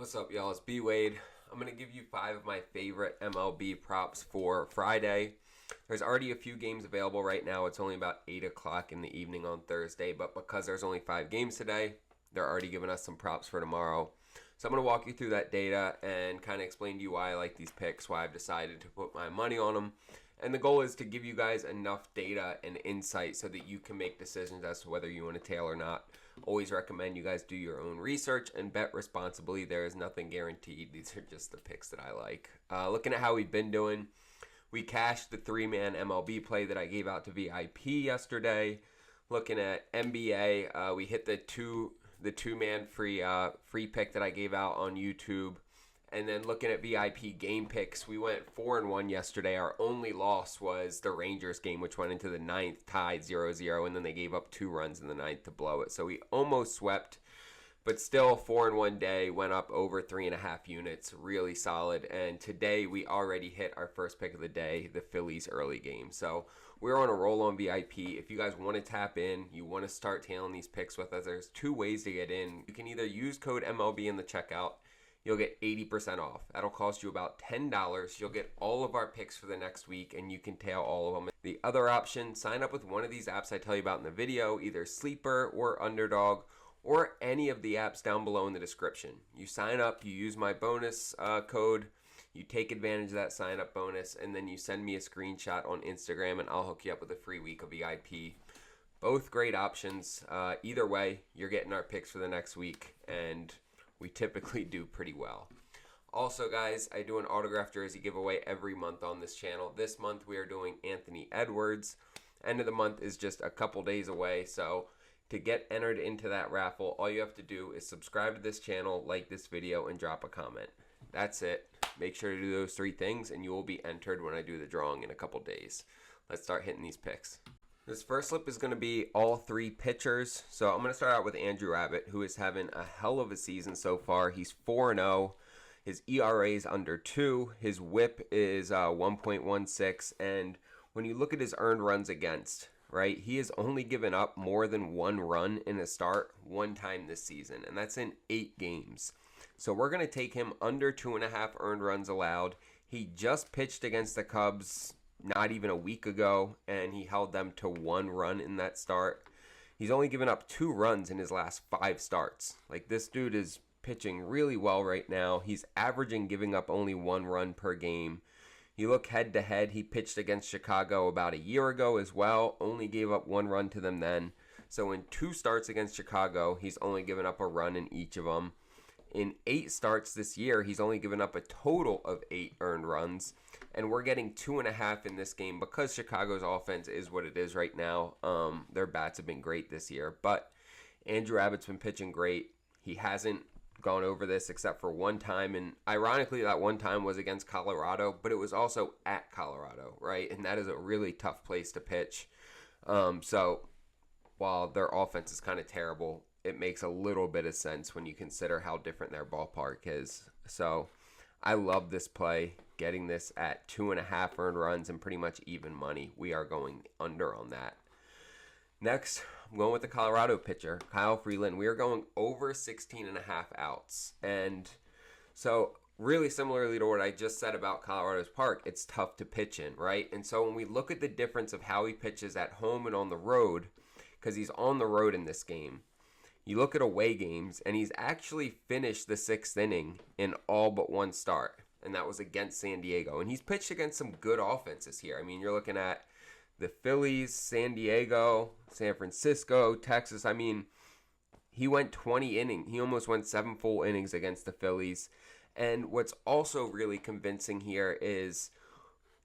What's up, y'all? It's B Wade. I'm going to give you 5 of my favorite MLB props for Friday. There's already a few games available right now. It's only about 8 o'clock in the evening on Thursday, but because there's only 5 games today, they're already giving us some props for tomorrow. So I'm going to walk you through that data and kind of explain to you why I like these picks, why I've decided to put my money on them. And the goal is to give you guys enough data and insight so that you can make decisions as to whether you want to tail or not. Always recommend you guys do your own research and bet responsibly. There is nothing guaranteed. These are just the picks that I like. Looking at how we've been doing, we cashed the 3-man MLB play that I gave out to VIP yesterday. Looking at NBA, we hit the two-man free pick that I gave out on YouTube. And then looking at VIP game picks, we went 4-1 yesterday. Our only loss was the Rangers game, which went into the 9th, tied 0-0, and then they gave up 2 runs in the 9th to blow it. So we almost swept, but still 4-1 day, went up over 3.5 units, really solid. And today we already hit our first pick of the day, the Phillies early game. So we're on a roll on VIP. If you guys want to tap in, you want to start tailing these picks with us, there's 2 ways to get in. You can either use code MLB in the checkout. You'll get 80% off. That'll cost you about $10. You'll get all of our picks for the next week, and you can tail all of them. The other option, sign up with one of these apps I tell you about in the video, either Sleeper or Underdog, or any of the apps down below in the description. You sign up, you use my bonus code, you take advantage of that sign-up bonus, and then you send me a screenshot on Instagram, and I'll hook you up with a free week of VIP. Both great options. Either way, you're getting our picks for the next week, and we typically do pretty well. Also, guys, I do an autographed jersey giveaway every month on this channel. This month we are doing Anthony Edwards. End of the month is just a couple days away, so to get entered into that raffle, all you have to do is subscribe to this channel, like this video, and drop a comment. That's it. Make sure to do those 3 things, and you will be entered when I do the drawing in a couple days. Let's start hitting these picks. This first slip is going to be all 3 pitchers. So I'm going to start out with Andrew Abbott, who is having a hell of a season so far. He's 4-0. His ERA is under 2. His WHIP is 1.16. And when you look at his earned runs against, right, he has only given up more than 1 run in a start 1 time this season. And that's in 8 games. So we're going to take him under 2.5 earned runs allowed. He just pitched against the Cubs not even a week ago, and he held them to 1 run in that start. He's only given up 2 runs in his last 5 starts. Like, this dude is pitching really well right now. He's averaging giving up only 1 run per game. You look head to head, he pitched against Chicago about a year ago as well, only gave up 1 run to them then. So in 2 starts against Chicago, he's only given up a run in each of them. In 8 starts this year, he's only given up a total of 8 earned runs. And we're getting 2.5 in this game because Chicago's offense is what it is right now. Their bats have been great this year. But Andrew Abbott's been pitching great. He hasn't gone over this except for 1 time. And ironically, that 1 time was against Colorado. But it was also at Colorado, right? And that is a really tough place to pitch. So while their offense is kind of terrible, it makes a little bit of sense when you consider how different their ballpark is. So I love this play, getting this at 2.5 earned runs and pretty much even money. We are going under on that. Next, I'm going with the Colorado pitcher, Kyle Freeland. We are going over 16.5 outs. And so really similarly to what I just said about Colorado's park, it's tough to pitch in, right? And so when we look at the difference of how he pitches at home and on the road, because he's on the road in this game, you look at away games, and he's actually finished the 6th inning in all but 1 start, and that was against San Diego. And he's pitched against some good offenses here. I mean, you're looking at the Phillies, San Diego, San Francisco, Texas. I mean, he went 20 innings. He almost went 7 full innings against the Phillies. And what's also really convincing here is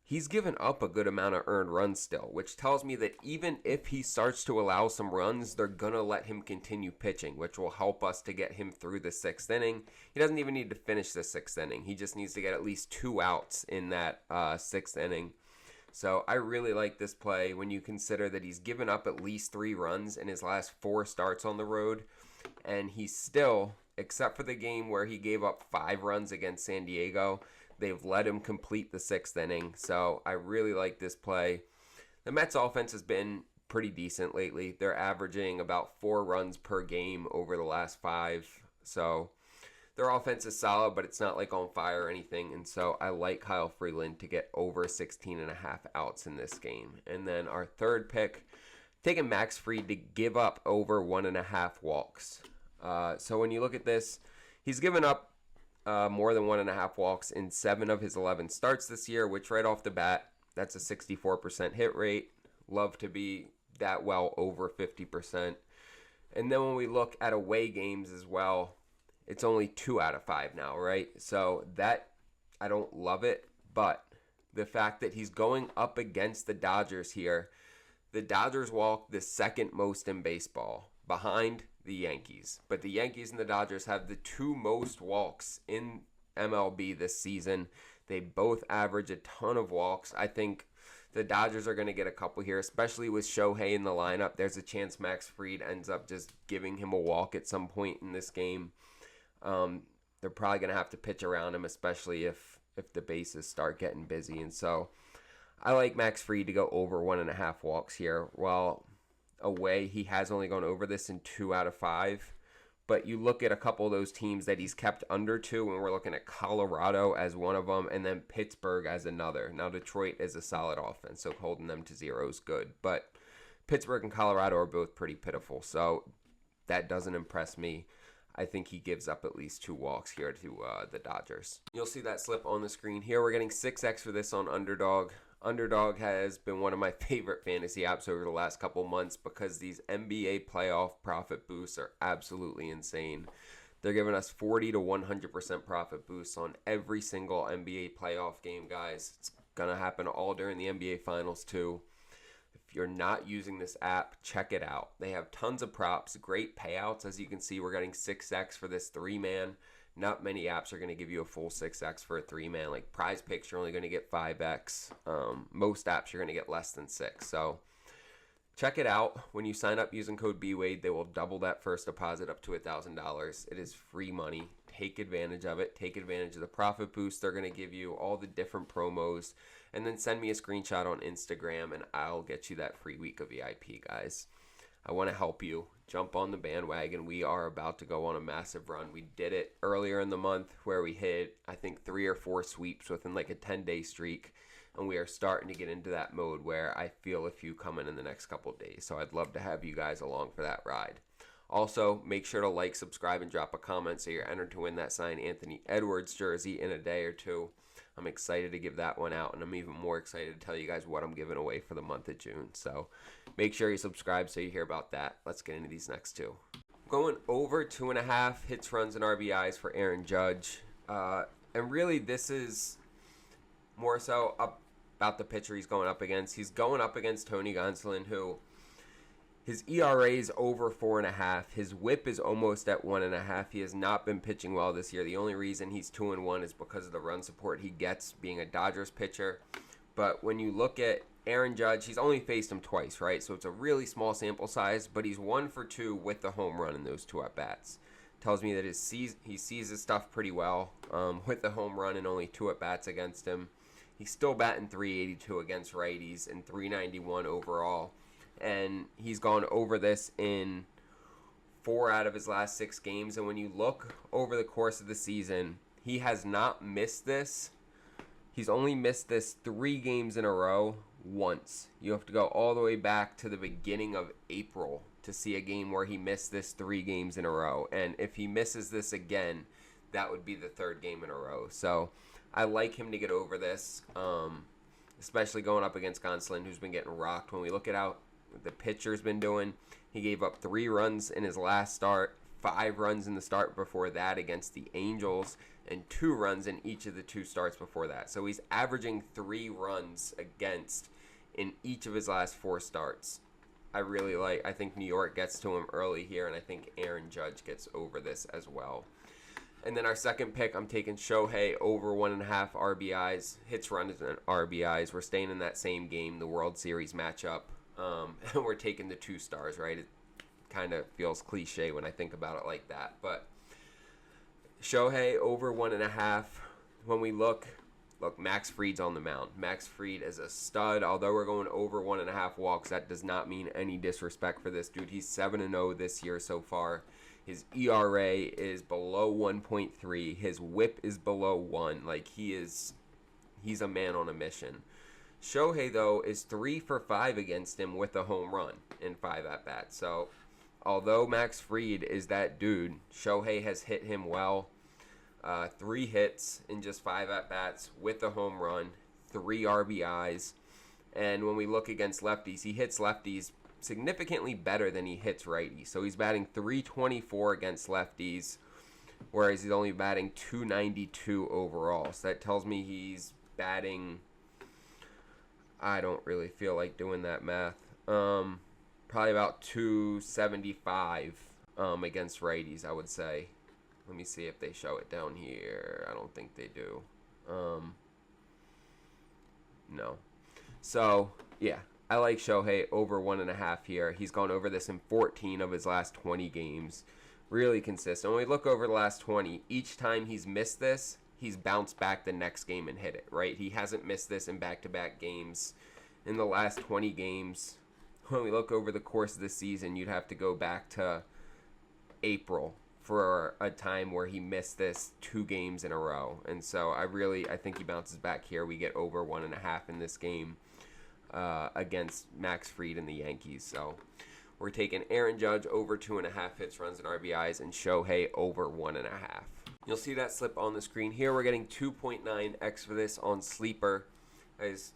he's given up a good amount of earned runs still, which tells me that even if he starts to allow some runs, they're going to let him continue pitching, which will help us to get him through the 6th inning. He doesn't even need to finish the 6th inning. He just needs to get at least 2 outs in that 6th inning. So I really like this play when you consider that he's given up at least 3 runs in his last 4 starts on the road, and he's still, except for the game where he gave up 5 runs against San Diego, they've let him complete the 6th inning. So I really like this play. The Mets offense has been pretty decent lately. They're averaging about 4 runs per game over the last 5. So Their offense is solid, but it's not like on fire or anything. And so I like Kyle Freeland to get over 16.5 outs in this game. And then our third pick, taking Max Fried to give up over 1.5 walks. So when you look at this, he's given up more than 1.5 walks in 7 of his 11 starts this year, which right off the bat, that's a 64% hit rate. Love to be that well over 50%. And then when we look at away games as well, it's only 2 out of 5 now, right? So that, I don't love it, but the fact that he's going up against the Dodgers here, the Dodgers walk the second most in baseball behind the Yankees. But the Yankees and the Dodgers have the 2 most walks in MLB this season. They both average a ton of walks. I think the Dodgers are going to get a couple here, especially with Shohei in the lineup. There's a chance Max Fried ends up just giving him a walk at some point in this game. They're probably going to have to pitch around him, especially if the bases start getting busy. And so I like Max Fried to go over 1.5 walks here. While away, he has only gone over this in 2 out of 5. But you look at a couple of those teams that he's kept under 2, and we're looking at Colorado as one of them, and then Pittsburgh as another. Now, Detroit is a solid offense, so holding them to 0 is good. But Pittsburgh and Colorado are both pretty pitiful, so that doesn't impress me. I think he gives up at least 2 walks here to the Dodgers. You'll see that slip on the screen here. We're getting 6x for this on Underdog. Underdog has been one of my favorite fantasy apps over the last couple months because these NBA playoff profit boosts are absolutely insane. They're giving us 40 to 100% profit boosts on every single NBA playoff game, guys. It's going to happen all during the NBA Finals, too. If you're not using this app, check it out. They have tons of props, great payouts. As you can see, we're getting 6x for this 3-man. Not many apps are going to give you a full 6x for a 3-man. Like PrizePicks, you're only going to get 5x. Most apps, you're going to get less than 6. So check it out. When you sign up using code BWADE, they will double that first deposit up to $1,000. It is free money. Take advantage of it. Take advantage of the profit boost. They're going to give you all the different promos. And then send me a screenshot on Instagram, and I'll get you that free week of VIP, guys. I want to help you. Jump on the bandwagon. We are about to go on a massive run. We did it earlier in the month where we hit, I think, 3 or 4 sweeps within like a 10-day streak. And we are starting to get into that mode where I feel a few coming in the next couple of days. So I'd love to have you guys along for that ride. Also, make sure to like, subscribe, and drop a comment so you're entered to win that signed Anthony Edwards jersey in a day or 2. I'm excited to give that one out, and I'm even more excited to tell you guys what I'm giving away for the month of June. So make sure you subscribe so you hear about that. Let's get into these next 2. Going over 2.5 hits, runs, and RBIs for Aaron Judge. And really, this is more so about the pitcher he's going up against. He's going up against Tony Gonsolin, who his ERA is over 4.5. His WHIP is almost at 1.5. He has not been pitching well this year. The only reason he's 2-1 is because of the run support he gets being a Dodgers pitcher. But when you look at Aaron Judge, he's only faced him twice, right? So it's a really small sample size, but he's 1 for 2 with the home run in those 2 at-bats. Tells me that he sees his stuff pretty well with the home run and only 2 at-bats against him. He's still batting .382 against righties and .391 overall. And he's gone over this in 4 out of his last 6 games. And when you look over the course of the season, he has not missed this. He's only missed this 3 games in a row once. You have to go all the way back to the beginning of April to see a game where he missed this 3 games in a row. And if he misses this again, that would be the 3rd game in a row. So I like him to get over this, especially going up against Gonsolin, who's been getting rocked. When we look at how the pitcher's been doing, he gave up 3 runs in his last start, 5 runs in the start before that against the Angels, and 2 runs in each of the 2 starts before that. So he's averaging 3 runs against in each of his last 4 starts. I think New York gets to him early here, and I think Aaron Judge gets over this as well. And then our second pick, I'm taking Shohei over 1.5 RBIs, hits, runs, and RBIs. We're staying in that same game, the World Series matchup. And we're taking the 2 stars, right? It kind of feels cliche when I think about it like that. But Shohei over 1.5. When we look, Max Fried's on the mound. Max Fried is a stud. Although we're going over 1.5 walks, that does not mean any disrespect for this dude. He's 7-0 this year so far. His ERA is below 1.3. His whip is below 1. Like, he's a man on a mission. Shohei, though, is 3 for 5 against him with a home run in 5 at-bats. So, although Max Fried is that dude, Shohei has hit him well. 3 hits in just 5 at-bats with a home run, 3 RBIs. And when we look against lefties, he hits lefties significantly better than he hits righties. So he's batting .324 against lefties, whereas he's only batting .292 overall. So that tells me he's batting... I don't really feel like doing that math. Probably about .275 against righties, I would say. Let me see if they show it down here. I don't think they do. No. So, yeah. I like Shohei over 1.5 here. He's gone over this in 14 of his last 20 games. Really consistent. When we look over the last 20, each time he's missed this, he's bounced back the next game and hit it, right? He hasn't missed this in back-to-back games. In the last 20 games, when we look over the course of the season, you'd have to go back to April for a time where he missed this 2 games in a row. And so I think he bounces back here. We get over 1.5 in this game against Max Fried and the Yankees. So we're taking Aaron Judge over 2.5 hits, runs, and RBIs, and Shohei over 1.5. You'll see that slip on the screen here. We're getting 2.9x for this on Sleeper. Guys,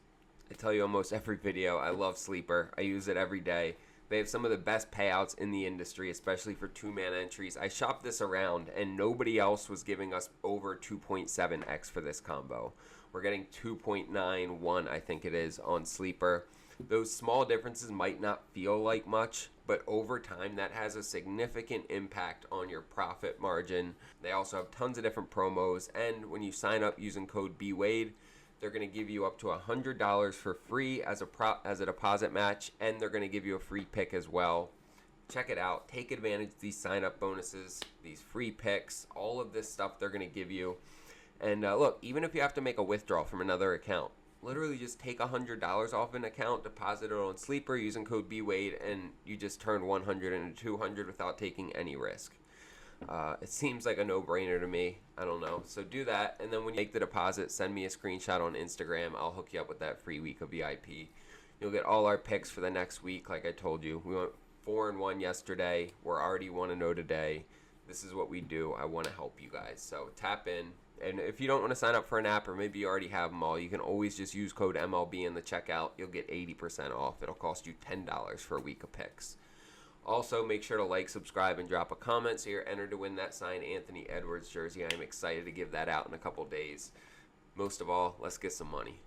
I tell you almost every video, I love Sleeper. I use it every day. They have some of the best payouts in the industry, especially for 2-man entries. I shopped this around, and nobody else was giving us over 2.7x for this combo. We're getting 2.91, I think it is, on Sleeper. Those small differences might not feel like much, but over time, that has a significant impact on your profit margin. They also have tons of different promos, and when you sign up using code BWADE, they're going to give you up to $100 for free as a deposit match, and they're going to give you a free pick as well. Check it out. Take advantage of these sign-up bonuses, these free picks, all of this stuff they're going to give you. And look, even if you have to make a withdrawal from another account, literally just take $100 off an account, deposit it on Sleeper using code BWADE, and you just turn 100 into 200 without taking any risk. It seems like a no-brainer to me. I don't know. So do that, and then when you make the deposit, send me a screenshot on Instagram. I'll hook you up with that free week of VIP. You'll get all our picks for the next week, like I told you. We went 4-1 yesterday. We're already 1-0 today. This is what we do. I want to help you guys. So tap in. And if you don't want to sign up for an app, or maybe you already have them all, you can always just use code MLB in the checkout. You'll get 80% off. It'll cost you $10 for a week of picks. Also, make sure to like, subscribe, and drop a comment so you're entered to win that signed Anthony Edwards jersey. I'm excited to give that out in a couple days. Most of all, let's get some money.